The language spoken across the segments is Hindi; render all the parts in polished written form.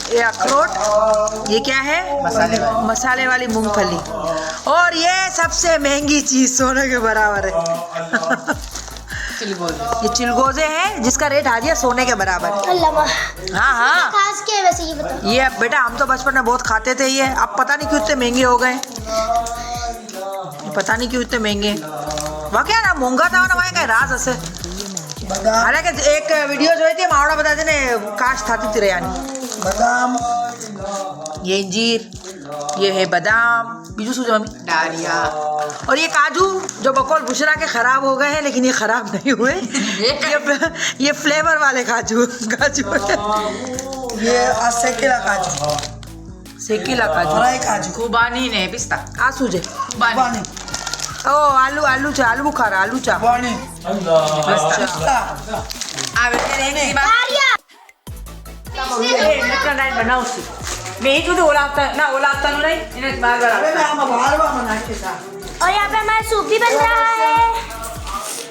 ये अखरोट, ये क्या है? मसाले वाली मूंगफली, और ये सबसे महंगी चीज सोने के बराबर है ये चिलगोजे हैं जिसका रेट आ गया सोने के बराबर। हाँ हाँ, खास क्या है वैसे ये बताओ। ये बेटा हम तो बचपन में बहुत खाते थे ये, अब पता नहीं क्यों इतने महंगे हो गए, पता नहीं क्यों इतने महंगे। वहाँ क्या ना महंगा था ना, वहाँ का राज असे। हालांकि एक वीडियो जो थी मावड़ा बताते ने काश था ती यानी बादाम, ये अंजीर, ये है बादाम, बीजू सूझ मम्मी डारिया, और ये काजू जो बकौल बुशरा के खराब हो गए हैं, लेकिन ये खराब नहीं हुए ये फ्लेवर वाले काजू ये सेकेला काजू, सेकीला काजू, फ्राई काजू, खुबानी ने पिस्ता आसू जे बानी, ओ आलू चा, आलू बुखारा, आलू चा बानी, अच्छा आवे तेरे की बात नाइट बनाओ सी मैं ही तुझे ओलाता नहीं इन्हें बार बार। अरे मैं हम बाहर बा मना के साथ, और यहाँ पे हमारा सूप भी बन रहा है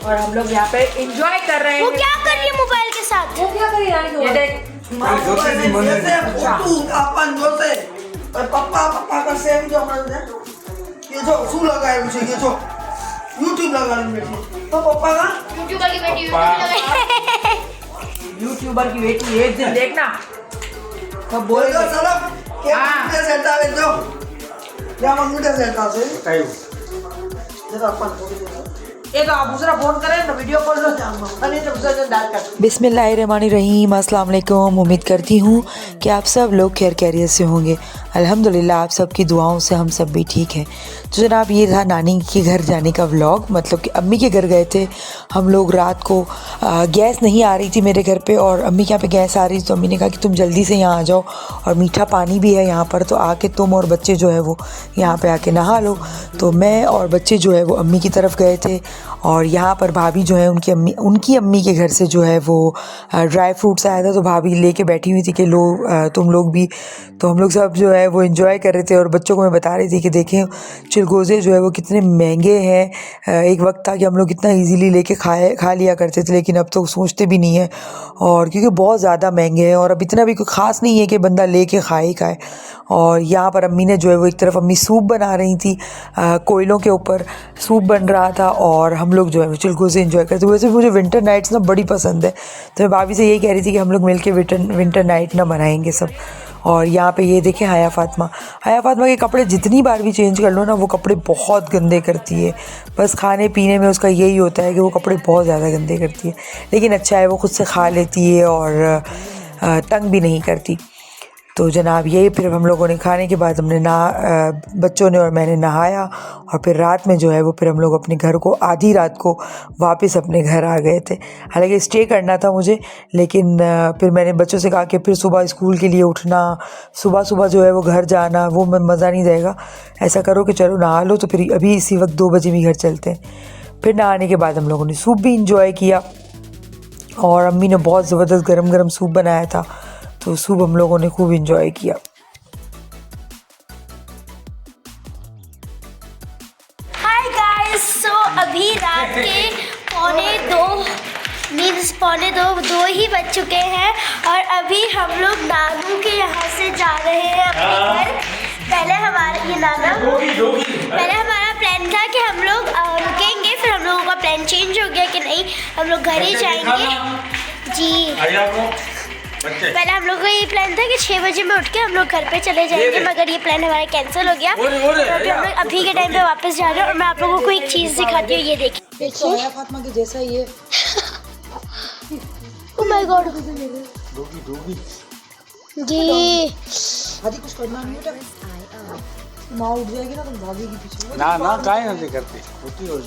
और हम लोग यहाँ पे एंजॉय कर रहे हैं। वो क्या कर रही है मोबाइल के साथ? वो क्या कर रही है? ये देख फोटो अपन जो से और पप्पा का सेम जो हमारे ये जो शू लगाए मुझे, ये जो YouTube लगा ली बेटी, तो पप्पा का यूट्यूबर की बेटी यूट्यूबर की बेटी एक दिन देखना कब बोल बोलेगा। दो चलो क्या मंगते सेटा वे जो क्या मंगते सेटा से जरा अपन एक आप दूसरा फोन करें तो वीडियो कॉल लो नहीं तो दूसरा दिन डाल कर। बिस्मिल्लाहिर्रहमानिर्रहीम, अस्सलाम वालेकुम। उम्मीद करती हूँ कि आप सब लोग खैर खैरियत से होंगे। अल्हम्दुलिल्लाह आप सबकी दुआओं से हम सब भी ठीक हैं। तो जनाब ये था नानी के घर जाने का व्लॉग, मतलब कि अम्मी के घर गए थे हम लोग रात को। गैस नहीं आ रही थी मेरे घर पे और अम्मी के यहाँ पे गैस आ रही थी, तो अम्मी ने कहा कि तुम जल्दी से यहाँ आ जाओ और मीठा पानी भी है यहाँ पर, तो आके तुम और बच्चे जो है वो यहाँ पे आके नहा लो। तो मैं और बच्चे जो है वो अम्मी की तरफ गए थे और यहाँ पर भाभी जो है उनकी अम्मी के घर से जो है वो ड्राई फ्रूट्स आया था, तो भाभी लेके बैठी हुई थी कि लो तुम लोग भी। तो हम लोग सब जो है वो एंजॉय कर रहे थे और बच्चों को मैं बता रही थी कि देखें चिलगोज़े जो है वो कितने महंगे हैं। एक वक्त था कि हम लोग इतना इजीली लेके खा लिया करते थे, लेकिन अब तो सोचते भी नहीं है, और क्योंकि बहुत ज़्यादा महंगे हैं और अब इतना भी कोई ख़ास नहीं है कि बंदा लेके खाए। और यहाँ पर अम्मी ने जो है वो एक तरफ अम्मी सूप बना रही थी, कोयलों के ऊपर सूप बन रहा था और हम लोग जो है वो चिलगोज़े एंजॉय करते। वैसे मुझे विंटर नाइट्स ना बड़ी पसंद है, तो मैं भाभी से यही कह रही थी कि हम लोग मिलके विंटर नाइट ना मनाएंगे सब। और यहाँ पे ये देखें हया फातिमा के कपड़े जितनी बार भी चेंज कर लो ना वो कपड़े बहुत गंदे करती है। बस खाने पीने में उसका यही होता है कि वो कपड़े बहुत ज़्यादा गंदे करती है, लेकिन अच्छा है वो खुद से खा लेती है और तंग भी नहीं करती। तो जनाब यही फिर हम लोगों ने खाने के बाद हमने बच्चों ने और मैंने नहाया और फिर रात में जो है वो फिर हम लोग अपने घर को आधी रात को वापस अपने घर आ गए थे। हालांकि स्टे करना था मुझे, लेकिन फिर मैंने बच्चों से कहा कि फिर सुबह स्कूल के लिए उठना, सुबह जो है वो घर जाना, वो मज़ा नहीं जाएगा। ऐसा करो कि चलो नहा लो, तो फिर अभी इसी वक्त 2 बजे भी घर चलते हैं। फिर नहाने के बाद हम लोगों ने सूप भी इंजॉय किया और अम्मी ने बहुत ज़बरदस्त गरम सूप बनाया था, तो सूप हम लोगों ने खूब इंजॉय किया। हाय गाइस, सो अभी रात के पौने दो ही बज चुके हैं और अभी हम लोग नानू के यहाँ से जा रहे हैं अपने घर। पहले हमारा प्लान था कि हम लोग रुकेंगे, फिर हम लोगों का प्लान चेंज हो गया कि नहीं हम लोग घर ही जाएंगे जी। पहले हम लोग का ये प्लान था कि 6 बजे में उठ के हम लोग घर पे चले जाएंगे, मगर ये प्लान हमारा कैंसिल हो गया। तो अभी हम लोग अभी के टाइम पे वापस जा रहे हैं और मैं आप लोगों को एक चीज़ दिखाती हूँ। ये देखिए फातिमा के जैसा ही है। ओह माय गॉड जी। आदि कुछ करना नहीं बेटा, माँ उठ जाएगी ना तुम भागेगी पीछे। ना काहे नहीं करते होती हो।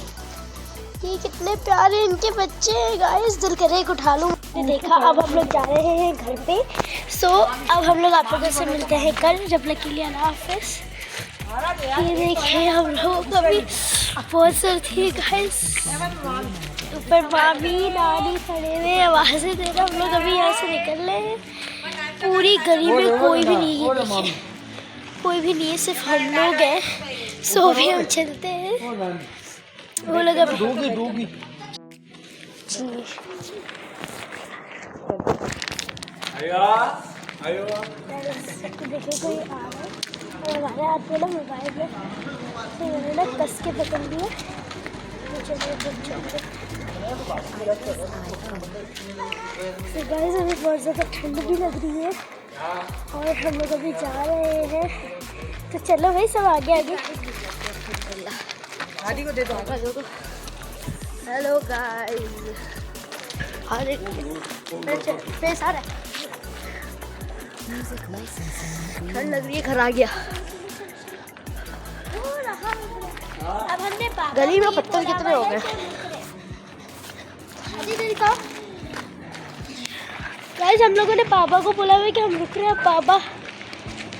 ये कितने प्यारे इनके बच्चे हैं गाइस, दिल करे एक उठा लूं। देखा, अब हम लोग जा रहे हैं घर पे। सो अब हम लोग आप लोगों से मिलते हैं कल, जब लकीली अल्लाह हाफिज़। ये देखिए हम लोग अभी बहुत सर थी गाइस, ऊपर मामी नानी खड़े हुए आवाज़ें दे रहे। हम लोग अभी यहाँ से निकल रहे हैं। पूरी गली में कोई भी नहीं है, देखिए कोई भी नहीं है, सिर्फ हम लोग हैं। सो भी हम चलते हैं, वो लोग अभी देखिए कोई आ रहा है और हमारे हाथ में ना मोबाइल है, तो मैंने ना कस के पकड़ लिया। तो गाइस अभी बहुत ज़्यादा ठंड भी लग रही है और हम लोग अभी जा रहे हैं, तो चलो भाई सब आगे आगे। आदि को दे दो। हेलो गाइस, अरे फेस आ रहा है, ठंड लग रही है, घर आ गया। अब हमने गली में पत्थर कितने हो गए गाइस। हम लोगों ने पापा को बोला हुआ कि हम रुक रहे हैं। पापा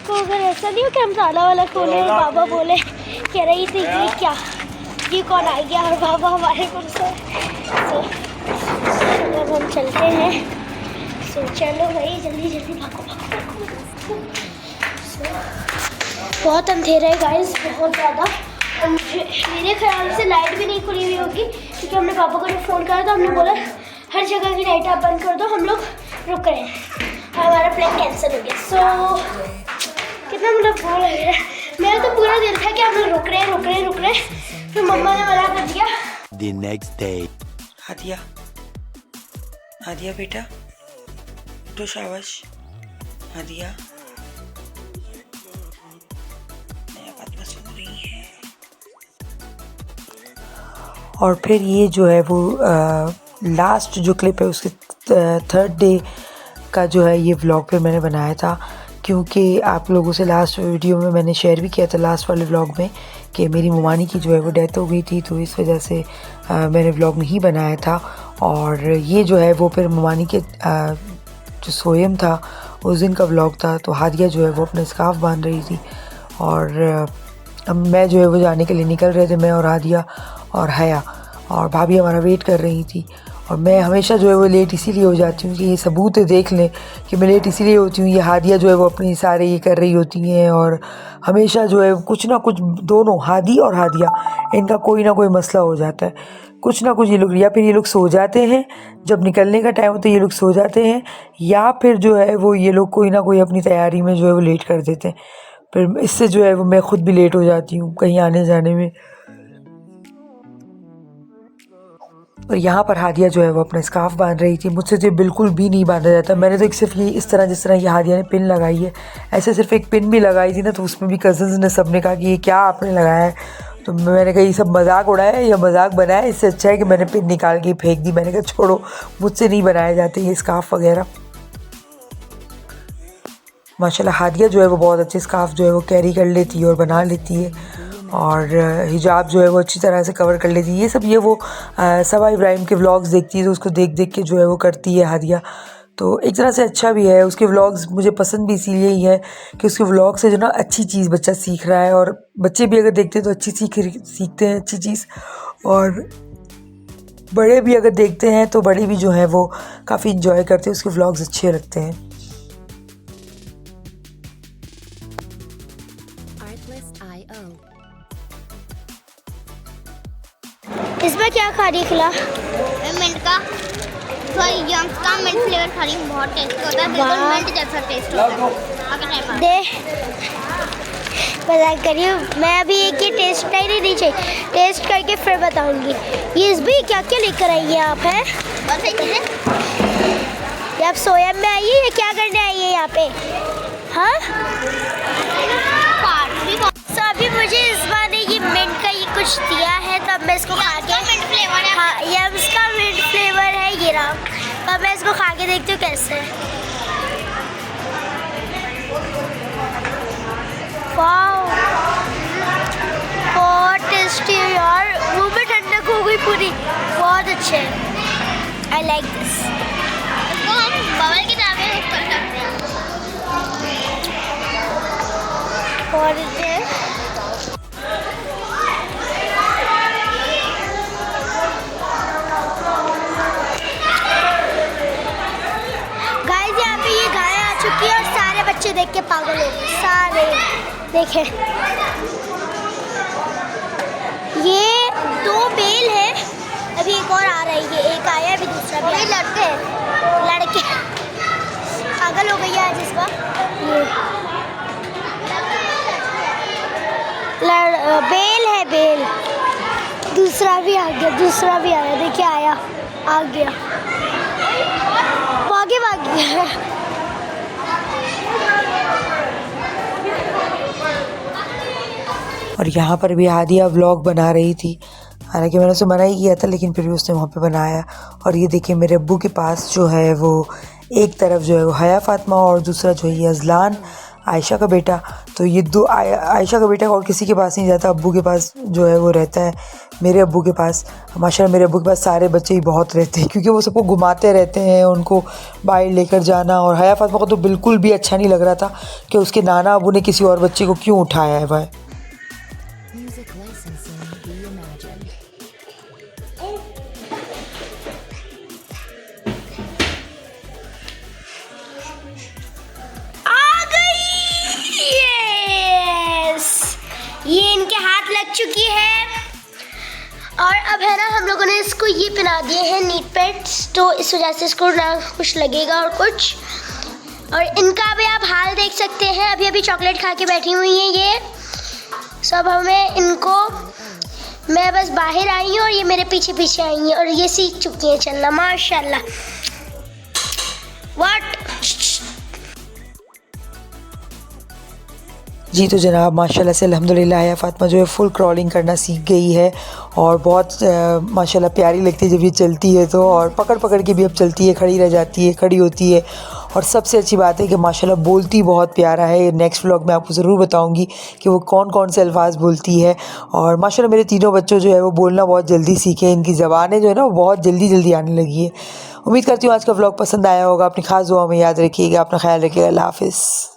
को अगर ऐसा नहीं हो कि हम ताला वाला खोले और पापा बोले कह रही थी ये क्या, ये कौन आ गया, और पापा हमारे को अब हम चलते हैं। सो चलो भाई जल्दी जल्दी भागो भागो भागो। बहुत अंधेरा है गाइस, बहुत ज़्यादा। और मेरे ख्याल से लाइट भी नहीं खुली हुई होगी, क्योंकि हमने पापा को जब फ़ोन करा तो हमने बोला हर जगह की लाइट आप बंद कर दो, हम लोग रुक रहे हैं। हमारा प्लान कैंसिल हो गया। सो कितना मतलब बोर लग रहा है। मेरा तो पूरा दिल था कि हम लोग रुक रहे हैं, फिर मम्मा ने मना कर दिया। The next day. Adiya, Adiya बेटा उठो, शाबाश। आदिया बात सुन रही है। और फिर ये जो है वो लास्ट जो क्लिप है उसके 3rd डे का जो है ये व्लॉग फिर मैंने बनाया था, क्योंकि आप लोगों से लास्ट वीडियो में मैंने शेयर भी किया था, लास्ट वाले व्लॉग में, कि मेरी ममानी की जो है वो डेथ हो गई थी, तो इस वजह से मैंने व्लॉग नहीं बनाया था। और ये जो है वो फिर ममानी के जो सोयम था उस दिन का व्लॉग था। तो हादिया जो है वो अपने स्कार्फ बांध रही थी और अब मैं जो है वो जाने के लिए निकल रहे थे, मैं और हादिया और हया, और भाभी हमारा वेट कर रही थी। और मैं हमेशा जो है वो लेट इसीलिए हो जाती हूँ कि ये सबूत देख लें कि मैं लेट इसीलिए होती हूँ। ये हादिया जो है वो अपनी सारे ये कर रही होती हैं और हमेशा जो है कुछ ना कुछ, दोनों हादी और हादिया, इनका कोई ना कोई मसला हो जाता है, कुछ ना कुछ। ये लोग या फिर ये लोग सो जाते हैं, जब निकलने का टाइम होता है ये लोग सो जाते हैं, या फिर जो है वो ये लोग कोई ना कोई अपनी तैयारी में जो है वो लेट कर देते हैं। फिर इससे जो है वो मैं खुद भी लेट हो जाती हूँ कहीं आने जाने में। और यहाँ पर हादिया जो है वो अपना स्कार्फ बांध रही थी। मुझसे तो बिल्कुल भी नहीं बांधा जाता। मैंने तो सिर्फ ये इस तरह, जिस तरह ये हादिया ने पिन लगाई है, ऐसे सिर्फ एक पिन भी लगाई थी ना, तो उसमें भी कज़न्स ने सब ने कहा कि ये क्या आपने लगाया है। तो मैंने कहा ये सब मजाक उड़ाया या मजाक बनाया, इससे अच्छा है कि मैंने पिन निकाल के फेंक दी। मैंने कहा छोड़ो, मुझसे नहीं बनाए जाते ये स्कार्फ वगैरह। माशाल्लाह हादिया जो है वो बहुत अच्छे स्कार्फ जो है वो कैरी कर लेती है और बना लेती है, और हिजाब जो है वो अच्छी तरह से कवर कर लेती है। ये सब ये वो सबा इब्राहिम के व्लॉग्स देखती है, तो उसको देख देख के जो है वो करती है हादिया। तो एक तरह से अच्छा भी है, उसके व्लॉग्स मुझे पसंद भी इसीलिए ही है कि उसके व्लॉग से जो ना अच्छी चीज़ बच्चा सीख रहा है, और बच्चे भी अगर देखते हैं तो अच्छी सीखते हैं अच्छी चीज़, और बड़े भी अगर देखते हैं तो बड़े भी जो हैं वो काफ़ी इंजॉय करते हैं, उसके व्लॉग्स अच्छे लगते हैं। इसमें क्या खा रही खिला? मिंट का थोड़ा यंग का मिंट फ्लेवर खा रही हूँ, बहुत टेस्टी होता है, बिल्कुल मिंट जैसा टेस्ट होता है। अगर नहीं पा दे मजाक करिए, मैं अभी एक ही टेस्ट नहीं चाहिए, टेस्ट करके फिर बताऊंगी। ये इस भी क्या क्या लेकर आई है आप? हैं बहुत सही चीज़ें। ये आप सोयम में आई है या क्या करने आई है यहाँ पे? हाँ तो अभी मुझे इस बार ने ये मिंट का ये कुछ दिया है, तो अब मैं इसको खा के, मिंट फ्लेवर है। हाँ ये इसका मिंट फ्लेवर है ये रहा। तो अब मैं इसको खा के देखती हूँ कैसे है। वाओ बहुत टेस्टी है यार, मुँह में ठंडक हो गई पूरी, बहुत अच्छे है। I like this. इसको हम बबल की तरह भी यूज़ कर सकते हैं। बहुत अच्छे गाइस, यहाँ पे ये गाय आ चुकी है और सारे बच्चे देख के पागल हो गए, सारे देखें। ये 2 बेल है, अभी एक और आ रही है, एक आया अभी दूसरा भी। लड़के लड़के पागल हो गई आज। है जिसका ये बेल है, बेल। दूसरा भी आ गया, दूसरा भी आया, देखिए आया, आ गया, वो आगे भाग गया। और यहाँ पर भी हादिया व्लॉग बना रही थी, हालांकि मैंने उसे मना ही किया था, लेकिन फिर भी उसने वहाँ पे बनाया। और ये देखिए मेरे अब्बू के पास जो है वो एक तरफ जो है वो हया फातिमा और दूसरा जो है ये अजलान, आयशा का बेटा। तो ये दो आयशा का बेटा और किसी के पास नहीं जाता, अब्बू के पास जो है वो रहता है, मेरे अब्बू के पास। माशाल्लाह मेरे अब्बू के पास सारे बच्चे ही बहुत रहते हैं, क्योंकि वो सबको घुमाते रहते हैं, उनको बाहर लेकर जाना। और हया फातिमा को तो बिल्कुल भी अच्छा नहीं लग रहा था कि उसके नाना अब्बू ने किसी और बच्चे को क्यों उठाया है भाई। ये इनके हाथ लग चुकी है और अब है ना हम लोगों ने इसको ये पहना दिए हैं नीट पैड्स, तो इस वजह से इसको ना कुछ लगेगा और कुछ। और इनका अभी आप हाल देख सकते हैं, अभी अभी चॉकलेट खा के बैठी हुई हैं ये सब। हमें इनको, मैं बस बाहर आई हूँ और ये मेरे पीछे पीछे आई हैं और ये सीख चुकी हैं चलना माशाल्लाह। व्हाट जी तो जनाब माशाल्लाह से अल्हम्दुलिल्लाह हया फातिमा जो है फुल क्रॉलिंग करना सीख गई है और बहुत माशाल्लाह प्यारी लगती है जब ये चलती है तो। और पकड़ पकड़ के भी अब चलती है, खड़ी रह जाती है, खड़ी होती है। और सबसे अच्छी बात है कि माशाल्लाह बोलती बहुत प्यारा है। नेक्स्ट व्लॉग में आपको ज़रूर बताऊंगी कि वो कौन कौन से अल्फाज बोलती है। और माशाल्लाह मेरे तीनों बच्चों जो है वो बोलना बहुत जल्दी सीखे, इनकी ज़बानें जो है ना वो बहुत जल्दी जल्दी आने लगी है। उम्मीद करती हूँ आज का व्लॉग पसंद आया होगा। अपनी खास दुआ में याद रखिएगा, अपना ख्याल रखिएगा। अल्लाह हाफ़िज़।